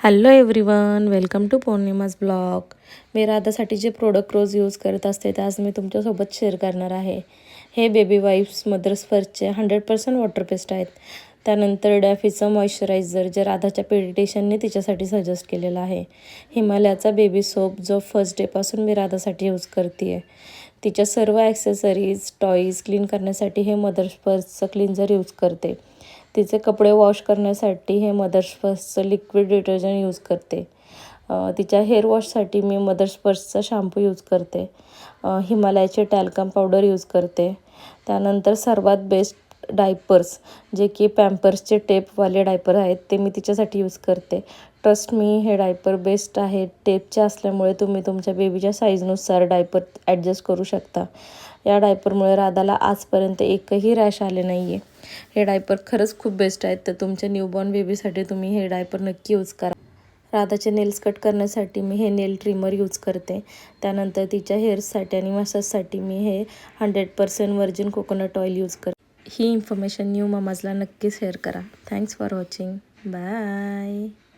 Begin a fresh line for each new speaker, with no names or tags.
Hello everyone, welcome to Pournima's blog. मी राधासाठी जे प्रोडक्ट रोज यूज करत असते ते आज मी तुमच्यासोबत शेअर करणार आहे. हे बेबी वाईप्स मदर्स फर्स्टचे 100% वॉटर पेस्ट आहेत. त्यानंतर डॅफीचं मॉइश्चरायझर जे राधाच्या पेडिटेशनने तिच्यासाठी सजेस्ट केलेलं आहे. हिमालयाचा बेबी सोप जो फर्स्ट डेपासून मी राधासाठी यूज करते आहे. तिच्या सर्व ॲक्सेसरीज टॉईज क्लीन करण्यासाठी हे मदर्स फर्स्टचं क्लिन्झर यूज करते. तिचे कपडे वॉश करण्यासाठी हे मदर्स फर्स्टचं लिक्विड डिटर्जंट यूज करते. तिच्या हेअर वॉशसाठी मी मदर्स फर्स्टचा शॅम्पू यूज करते. हिमालयाचे टॅल्कम पावडर यूज करते. त्यानंतर सर्वात बेस्ट डायपर्स जे की पॅम्पर्सचे टेपवाले डायपर आहेत ते मी तिच्यासाठी यूज करते. ट्रस्ट मी, हे डायपर बेस्ट आहे. टेपचे असल्यामुळे तुम्ही तुमच्या बेबीच्या साईजनुसार डायपर ॲडजस्ट करू शकता. या डायपरमुळे राधाला आजपर्यंत एकही रॅश आले नाही आहे. हे डायपर खरंच खूप बेस्ट आहेत. तर तुमच्या न्यूबॉर्न बेबीसाठी तुम्ही हे डायपर नक्की यूज करा. राधाचे नेल्स कट करण्यासाठी मी हे नेल ट्रिमर यूज करते. त्यानंतर तिच्या हेअर्ससाठी आणि मसाजसाठी मी हे 100% व्हर्जिन कोकोनट ऑइल यूज करते. ही इन्फॉर्मेशन न्यू ममाजला नक्की शेअर करा. Thanks for watching. बाय.